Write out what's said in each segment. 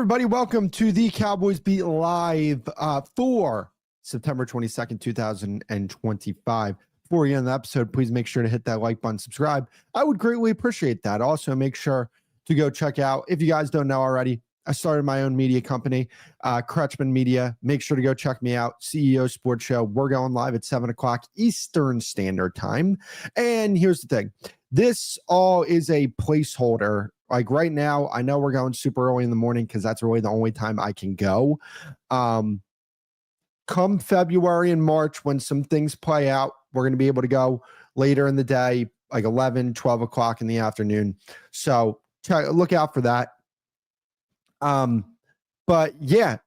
everybody. Welcome to the Cowboys Beat Live for September 22nd, 2025. Before we end the episode, please make sure to hit that like button, subscribe. I would greatly appreciate that. Also, make sure to go check out, if you guys don't know already, I started my own media company, Kretschmann Media. Make sure to go check me out, CEO Sports Show. We're going live at 7 o'clock Eastern Standard Time. And here's the thing. This all is a placeholder. Like right now, I know we're going super early in the morning because that's really the only time I can go. Come February and March, when some things play out, we're going to be able to go later in the day, like 11, 12 o'clock in the afternoon. So look out for that. But yeah,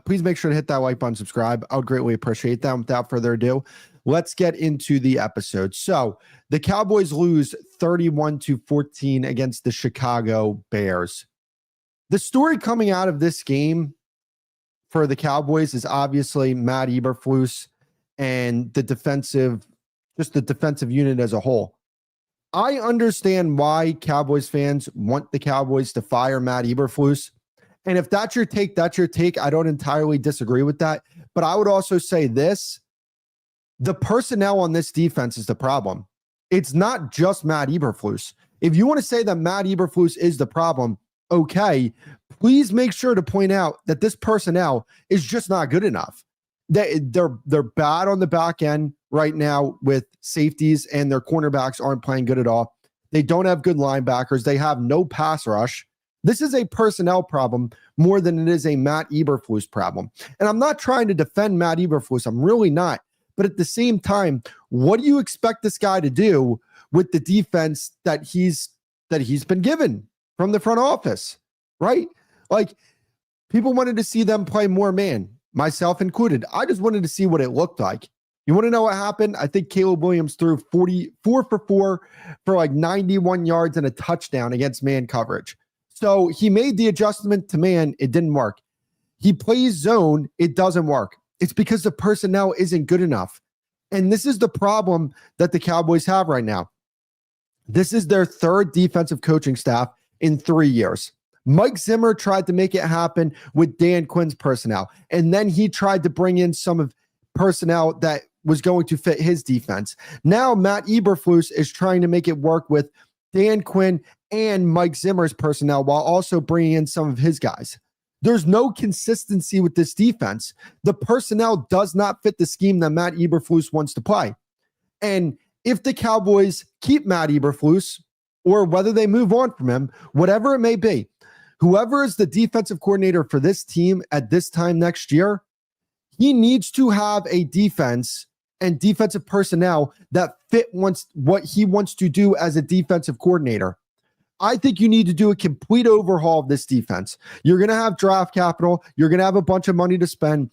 please make sure to hit that like button, subscribe. I would greatly appreciate that. Without further ado, let's get into the episode. So the Cowboys lose 31-14 against the Chicago Bears. The story coming out of this game for the Cowboys is obviously Matt Eberflus and the defensive unit as a whole. I understand why Cowboys fans want the Cowboys to fire Matt Eberflus. And if that's your take, that's your take. I don't entirely disagree with that. But I would also say this. The personnel on this defense is the problem. It's not just Matt Eberflus. If you want to say that Matt Eberflus is the problem, okay, please make sure to point out that this personnel is just not good enough. They're bad on the back end right now with safeties, and their cornerbacks aren't playing good at all. They don't have good linebackers. They have no pass rush. This is a personnel problem more than it is a Matt Eberflus problem. And I'm not trying to defend Matt Eberflus. I'm really not. But at the same time, what do you expect this guy to do with the defense that he's been given from the front office, right? Like, people wanted to see them play more man, myself included. I just wanted to see what it looked like. You want to know what happened? I think Caleb Williams threw 44 for 4 for like 91 yards and a touchdown against man coverage. So he made the adjustment to man. It didn't work. He plays zone. It doesn't work. It's because the personnel isn't good enough. And this is the problem that the Cowboys have right now. This is their third defensive coaching staff in 3 years. Mike Zimmer tried to make it happen with Dan Quinn's personnel. And then he tried to bring in some of personnel that was going to fit his defense. Now Matt Eberflus is trying to make it work with Dan Quinn and Mike Zimmer's personnel while also bringing in some of his guys. There's no consistency with this defense. The personnel does not fit the scheme that Matt Eberflus wants to play. And if the Cowboys keep Matt Eberflus, or whether they move on from him, whatever it may be, whoever is the defensive coordinator for this team at this time next year, he needs to have a defense and defensive personnel that fit what he wants to do as a defensive coordinator. I think you need to do a complete overhaul of this defense. You're going to have draft capital. You're going to have a bunch of money to spend.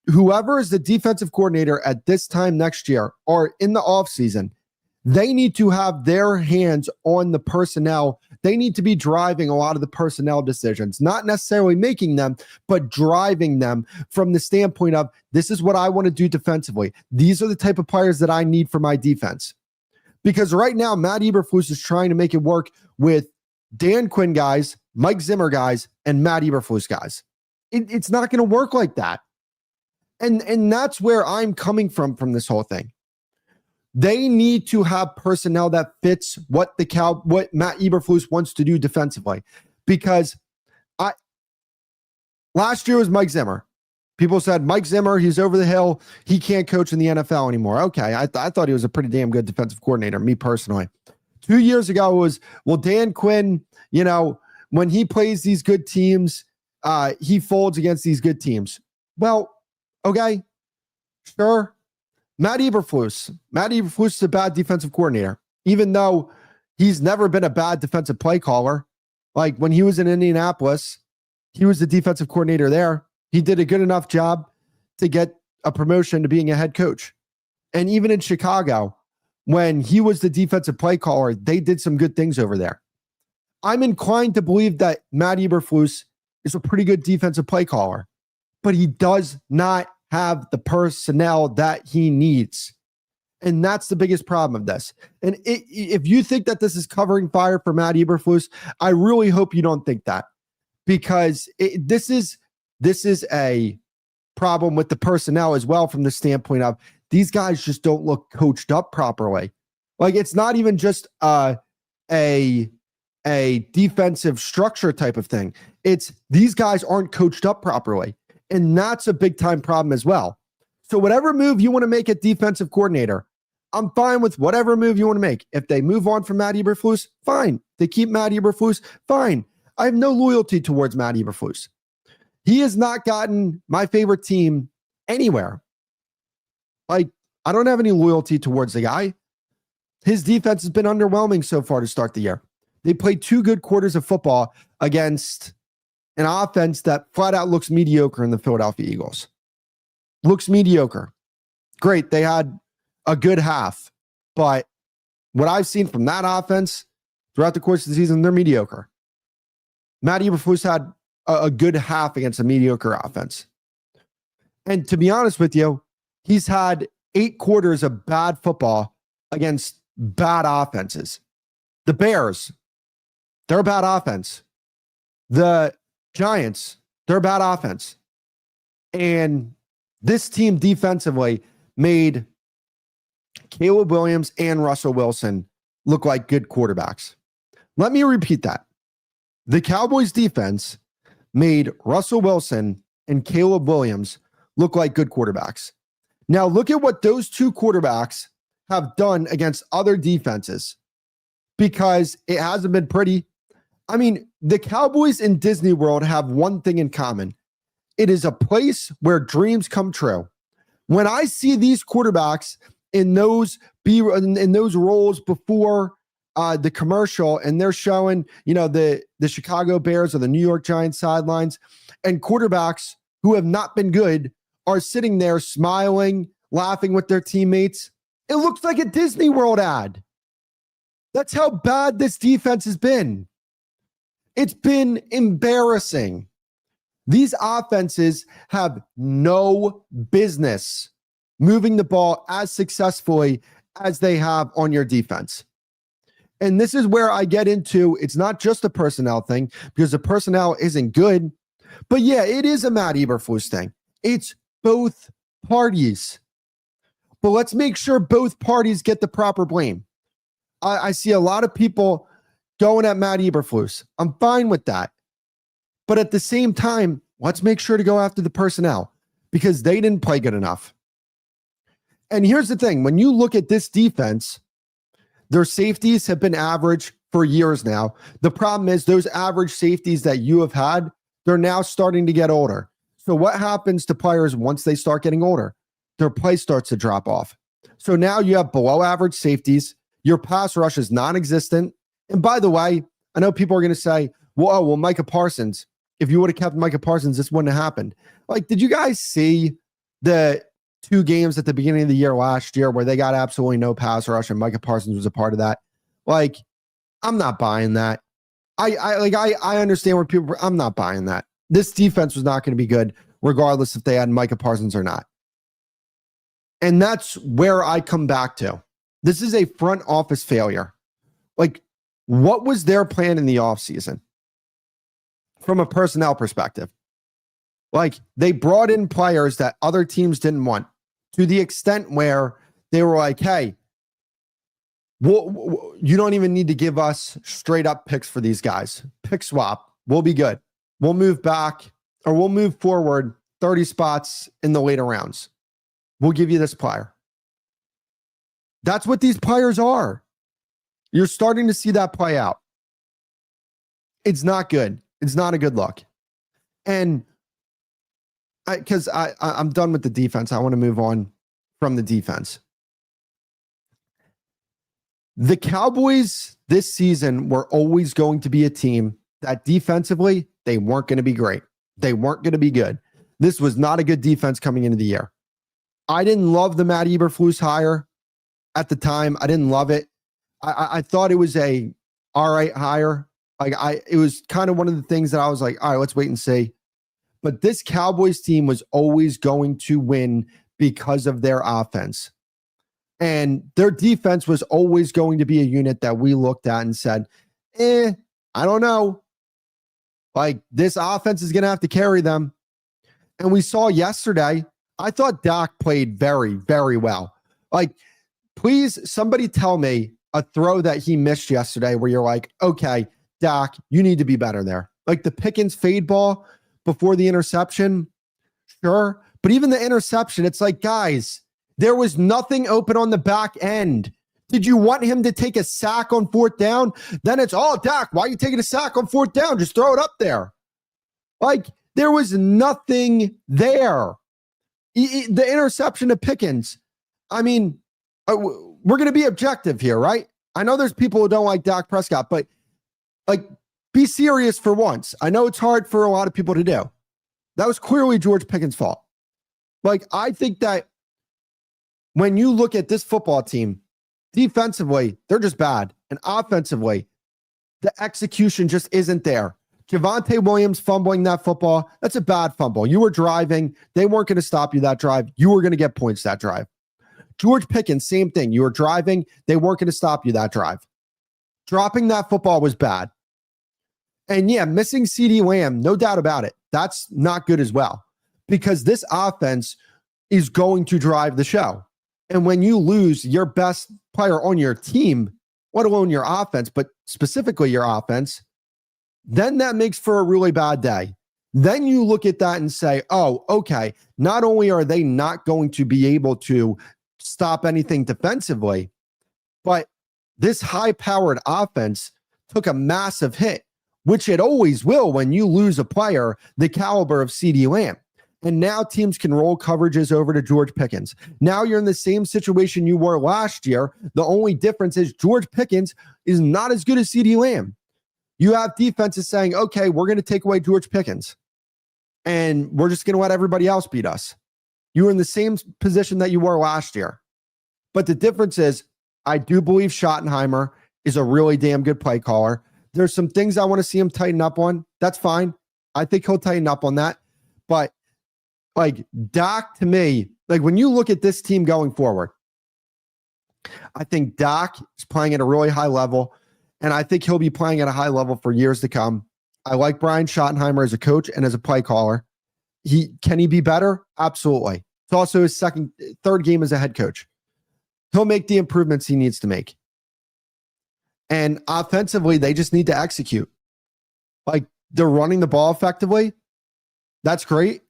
Whoever is the defensive coordinator at this time next year or in the offseason, they need to have their hands on the personnel. They need to be driving a lot of the personnel decisions, not necessarily making them, but driving them from the standpoint of, this is what I want to do defensively. These are the type of players that I need for my defense. Because right now, Matt Eberflus is trying to make it work with Dan Quinn guys, Mike Zimmer guys, and Matt Eberflus guys. It's not going to work like that. And that's where I'm coming from this whole thing. They need to have personnel that fits what Matt Eberflus wants to do defensively. Because last year was Mike Zimmer. People said, Mike Zimmer, he's over the hill. He can't coach in the NFL anymore. Okay, I thought he was a pretty damn good defensive coordinator, me personally. 2 years ago was, well, Dan Quinn, when he plays these good teams, he folds against these good teams. Well, okay, sure. Matt Eberflus is a bad defensive coordinator, even though he's never been a bad defensive play caller. Like when he was in Indianapolis, he was the defensive coordinator there. He did a good enough job to get a promotion to being a head coach. And even in Chicago, when he was the defensive play caller, they did some good things over there. I'm inclined to believe that Matt Eberflus is a pretty good defensive play caller, but he does not have the personnel that he needs. And that's the biggest problem of this. And if you think that this is covering fire for Matt Eberflus, I really hope you don't think that. because this is a problem with the personnel as well, from the standpoint of these guys just don't look coached up properly. Like, it's not even just a defensive structure type of thing. It's these guys aren't coached up properly. And that's a big time problem as well. So whatever move you want to make at defensive coordinator, I'm fine with whatever move you want to make. If they move on from Matt Eberflus, fine. They keep Matt Eberflus, fine. I have no loyalty towards Matt Eberflus. He has not gotten my favorite team anywhere. Like, I don't have any loyalty towards the guy. His defense has been underwhelming so far to start the year. They played 2 good quarters of football against an offense that flat out looks mediocre in the Philadelphia Eagles. Looks mediocre. Great, they had a good half, but what I've seen from that offense throughout the course of the season, they're mediocre. Matt Eberflus had a good half against a mediocre offense. And to be honest with you, he's had 8 quarters of bad football against bad offenses. The Bears, they're a bad offense. The Giants, they're a bad offense. And this team defensively made Caleb Williams and Russell Wilson look like good quarterbacks. Let me repeat that. The Cowboys defense made Russell Wilson and Caleb Williams look like good quarterbacks. Now look at what those 2 quarterbacks have done against other defenses, because it hasn't been pretty. I mean, the Cowboys in Disney World have one thing in common. It is a place where dreams come true. When I see these quarterbacks in those roles before the commercial, and they're showing, the Chicago Bears or the New York Giants sidelines, and quarterbacks who have not been good are sitting there smiling, laughing with their teammates, it looks like a Disney World ad. That's how bad this defense has been. It's been embarrassing. These offenses have no business moving the ball as successfully as they have on your defense. And this is where I get into, it's not just a personnel thing, because the personnel isn't good. But yeah, it is a Matt Eberflus thing. It's both parties. But let's make sure both parties get the proper blame. I see a lot of people going at Matt Eberflus. I'm fine with that. But at the same time, let's make sure to go after the personnel, because they didn't play good enough. And here's the thing. When you look at this defense, their safeties have been average for years now. The problem is those average safeties that you have had, they're now starting to get older. So what happens to players once they start getting older? Their play starts to drop off. So now you have below average safeties. Your pass rush is non-existent. And by the way, I know people are going to say, well, Micah Parsons, if you would have kept Micah Parsons, this wouldn't have happened. Like, did you guys see the 2 games at the beginning of the year last year where they got absolutely no pass rush and Micah Parsons was a part of that? Like, I'm not buying that. I understand where people, I'm not buying that. This defense was not going to be good, regardless if they had Micah Parsons or not. And that's where I come back to. This is a front office failure. Like, what was their plan in the offseason from a personnel perspective? Like, they brought in players that other teams didn't want, to the extent where they were like, hey, you don't even need to give us straight up picks for these guys. Pick swap. We'll be good. We'll move back, or we'll move forward 30 spots in the later rounds. We'll give you this player. That's what these players are. You're starting to see that play out. It's not good. It's not a good look. And because I'm done with the defense, I want to move on from the defense. The Cowboys this season were always going to be a team that defensively, they weren't going to be great. They weren't going to be good. This was not a good defense coming into the year. I didn't love the Matt Eberflus hire at the time. I didn't love it. I thought it was a all right hire. It was kind of one of the things that I was like, all right, let's wait and see. But this Cowboys team was always going to win because of their offense. And their defense was always going to be a unit that we looked at and said, I don't know. Like, this offense is going to have to carry them. And we saw yesterday, I thought Dak played very, very well. Like, please, somebody tell me a throw that he missed yesterday where you're like, okay, Dak, you need to be better there. Like the Pickens fade ball before the interception, sure. But even the interception, it's like, guys, there was nothing open on the back end. Did you want him to take a sack on fourth down? Then it's, oh, Dak, why are you taking a sack on fourth down? Just throw it up there. Like, there was nothing there. The interception to Pickens. I mean, we're going to be objective here, right? I know there's people who don't like Dak Prescott, but like, be serious for once. I know it's hard for a lot of people to do. That was clearly George Pickens' fault. Like, I think that when you look at this football team, defensively, they're just bad. And offensively, the execution just isn't there. Javonte Williams fumbling that football, that's a bad fumble. You were driving. They weren't going to stop you that drive. You were going to get points that drive. George Pickens, same thing. You were driving. They weren't going to stop you that drive. Dropping that football was bad. And yeah, missing CeeDee Lamb, no doubt about it. That's not good as well. Because this offense is going to drive the show. And when you lose your best player on your team, let alone your offense, but specifically your offense, then that makes for a really bad day. Then you look at that and say, oh, okay, not only are they not going to be able to stop anything defensively, but this high-powered offense took a massive hit, which it always will when you lose a player the caliber of CeeDee Lamb. And now teams can roll coverages over to George Pickens. Now you're in the same situation you were last year. The only difference is George Pickens is not as good as CeeDee Lamb. You have defenses saying, okay, we're going to take away George Pickens, and we're just going to let everybody else beat us. You were in the same position that you were last year. But the difference is, I do believe Schottenheimer is a really damn good play caller. There's some things I want to see him tighten up on. That's fine. I think he'll tighten up on that. But like Dak, to me, like when you look at this team going forward, I think Dak is playing at a really high level, and I think he'll be playing at a high level for years to come. I like Brian Schottenheimer as a coach and as a play caller. Can he be better? Absolutely. It's also his third game as a head coach. He'll make the improvements he needs to make. And offensively, they just need to execute. Like, they're running the ball effectively. That's great.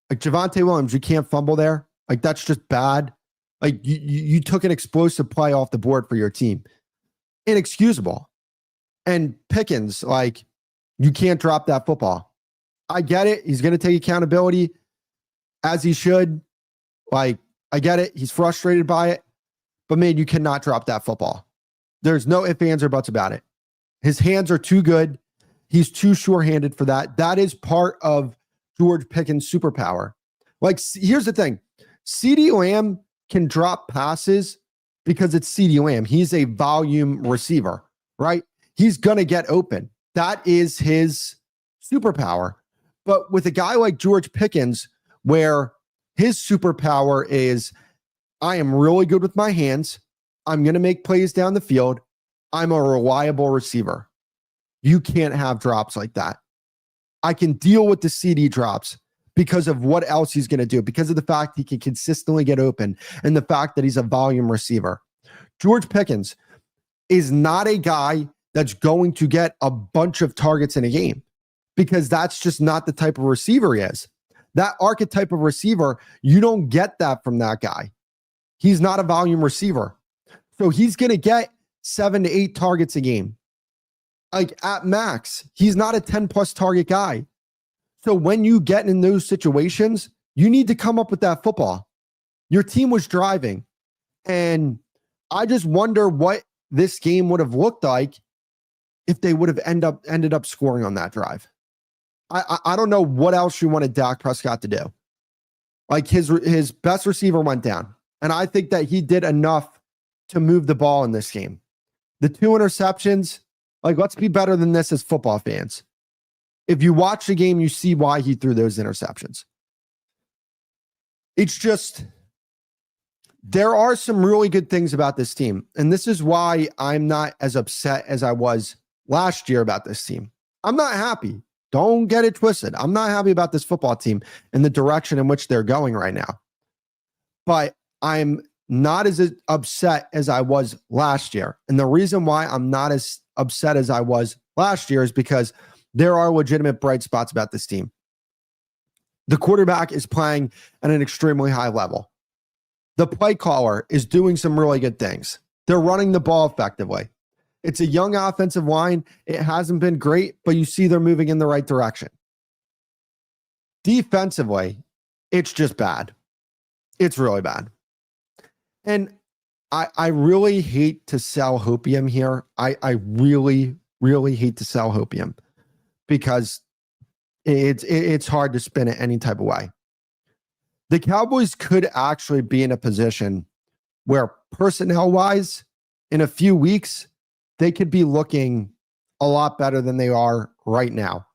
Like Javonte Williams, you can't fumble there. Like, that's just bad. Like, you took an explosive play off the board for your team. Inexcusable. And Pickens, like, you can't drop that football. I get it. He's going to take accountability as he should. Like, I get it. He's frustrated by it. But, man, you cannot drop that football. There's no ifs, ands, or buts about it. His hands are too good. He's too sure-handed for that. That is part of George Pickens' superpower. Like, here's the thing. CeeDee Lamb can drop passes because it's CeeDee Lamb. He's a volume receiver, right? He's going to get open. That is his superpower. But with a guy like George Pickens, where his superpower is, I am really good with my hands. I'm going to make plays down the field. I'm a reliable receiver. You can't have drops like that. I can deal with the CD drops because of what else he's going to do, because of the fact he can consistently get open and the fact that he's a volume receiver. George Pickens is not a guy that's going to get a bunch of targets in a game, because that's just not the type of receiver he is. That archetype of receiver, you don't get that from that guy. He's not a volume receiver. So he's going to get 7 to 8 targets a game. Like at max, he's not a 10+ target guy. So when you get in those situations, you need to come up with that football. Your team was driving. And I just wonder what this game would have looked like if they would have ended up scoring on that drive. I don't know what else you wanted Dak Prescott to do. Like his best receiver went down. And I think that he did enough to move the ball in this game. The 2 interceptions, like, let's be better than this as football fans. If you watch the game, you see why he threw those interceptions. It's just, there are some really good things about this team. And this is why I'm not as upset as I was last year about this team. I'm not happy. Don't get it twisted. I'm not happy about this football team and the direction in which they're going right now. But I'm not as upset as I was last year. And the reason why I'm not as upset as I was last year is because there are legitimate bright spots about this team. The quarterback is playing at an extremely high level. The play caller is doing some really good things. They're running the ball effectively. It's a young offensive line. It hasn't been great, but you see they're moving in the right direction. Defensively, it's just bad. It's really bad. And I really hate to sell hopium here. I really, really hate to sell hopium because it's hard to spin it any type of way. The Cowboys could actually be in a position where personnel-wise, in a few weeks, they could be looking a lot better than they are right now.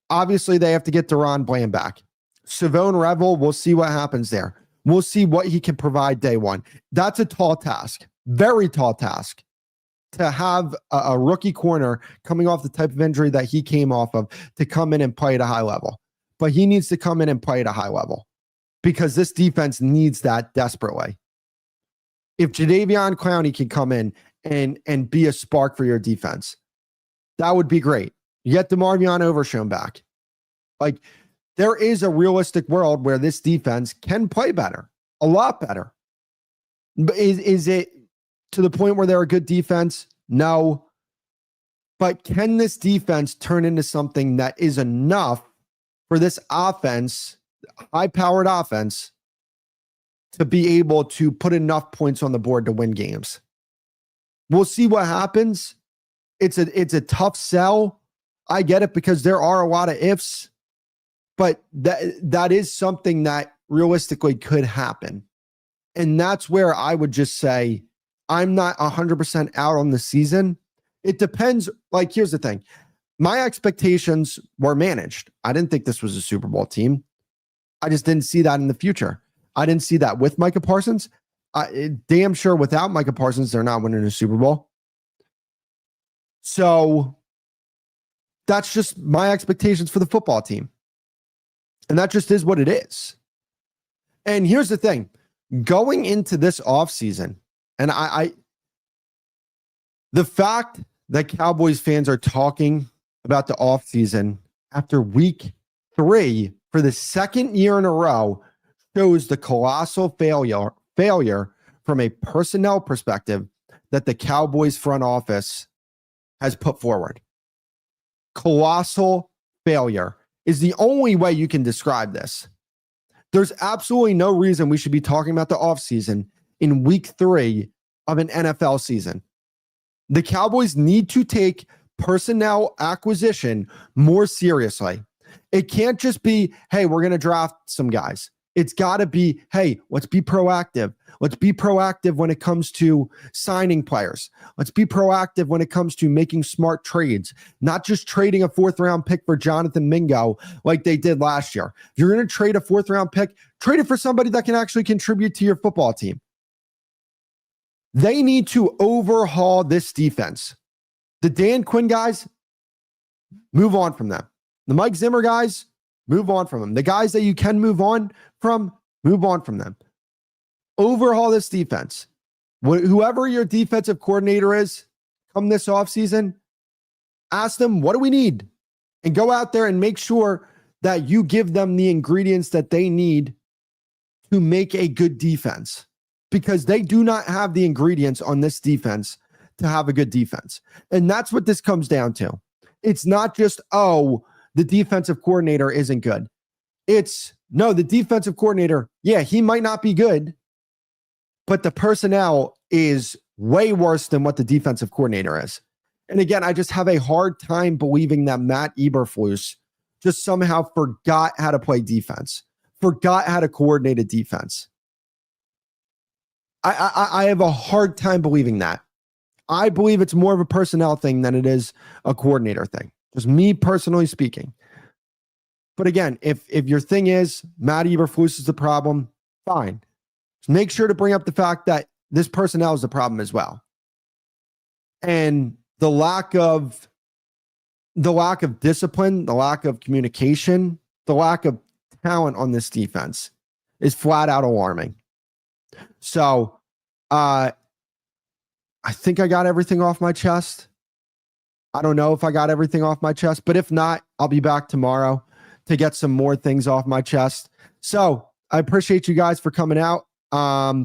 Obviously, they have to get Deron Bland back. Savone Revel, we'll see what happens there. We'll see what he can provide day one. That's a tall task, very tall task, to have a rookie corner coming off the type of injury that he came off of to come in and play at a high level. But he needs to come in and play at a high level because this defense needs that desperately. If Jadeveon Clowney can come in and be a spark for your defense, that would be great. You get DeMarvion Overshown back. Like, there is a realistic world where this defense can play better, a lot better. But is it to the point where they're a good defense? No. But can this defense turn into something that is enough for this offense, high-powered offense, to be able to put enough points on the board to win games? We'll see what happens. It's a tough sell. I get it because there are a lot of ifs, but that is something that realistically could happen. And that's where I would just say I'm not 100% out on the season. It depends. Like, here's the thing. My expectations were managed. I didn't think this was a Super Bowl team. I just didn't see that in the future. I didn't see that with Micah Parsons. Damn sure without Micah Parsons, they're not winning a Super Bowl. So that's just my expectations for the football team. And that just is what it is. And here's the thing. Going into this offseason, and the fact that Cowboys fans are talking about the offseason after week 3 for the second year in a row shows the colossal failure from a personnel perspective that the Cowboys front office has put forward. Colossal failure is the only way you can describe this. There's absolutely no reason we should be talking about the offseason in week 3 of an NFL season. The Cowboys need to take personnel acquisition more seriously. It can't just be, hey, we're going to draft some guys. It's got to be, hey, let's be proactive. Let's be proactive when it comes to signing players. Let's be proactive when it comes to making smart trades, not just trading a 4th-round pick for Jonathan Mingo like they did last year. If you're going to trade a 4th-round pick, trade it for somebody that can actually contribute to your football team. They need to overhaul this defense. The Dan Quinn guys, move on from them. The Mike Zimmer guys, move on from them. The guys that you can move on from, move on from them. Overhaul this defense. Whoever your defensive coordinator is, come this offseason, ask them, what do we need? And go out there and make sure that you give them the ingredients that they need to make a good defense. Because they do not have the ingredients on this defense to have a good defense. And that's what this comes down to. It's not just, oh, the defensive coordinator isn't good. It's, no, the defensive coordinator, yeah, he might not be good, but the personnel is way worse than what the defensive coordinator is. And again, I just have a hard time believing that Matt Eberflus just somehow forgot how to play defense, forgot how to coordinate a defense. I have a hard time believing that. I believe it's more of a personnel thing than it is a coordinator thing. Just me personally speaking. But again, if your thing is Matt Eberflus is the problem, fine. Just make sure to bring up the fact that this personnel is the problem as well. And the lack of the lack of discipline, the lack of communication, the lack of talent on this defense is flat out alarming. So I think I got everything off my chest. I don't know if I got everything off my chest, but if not, I'll be back tomorrow to get some more things off my chest. So I appreciate you guys for coming out.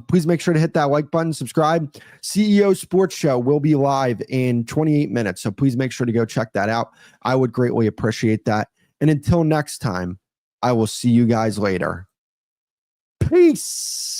Please make sure to hit that like button, subscribe. CEO Sports Show will be live in 28 minutes. So please make sure to go check that out. I would greatly appreciate that. And until next time, I will see you guys later. Peace.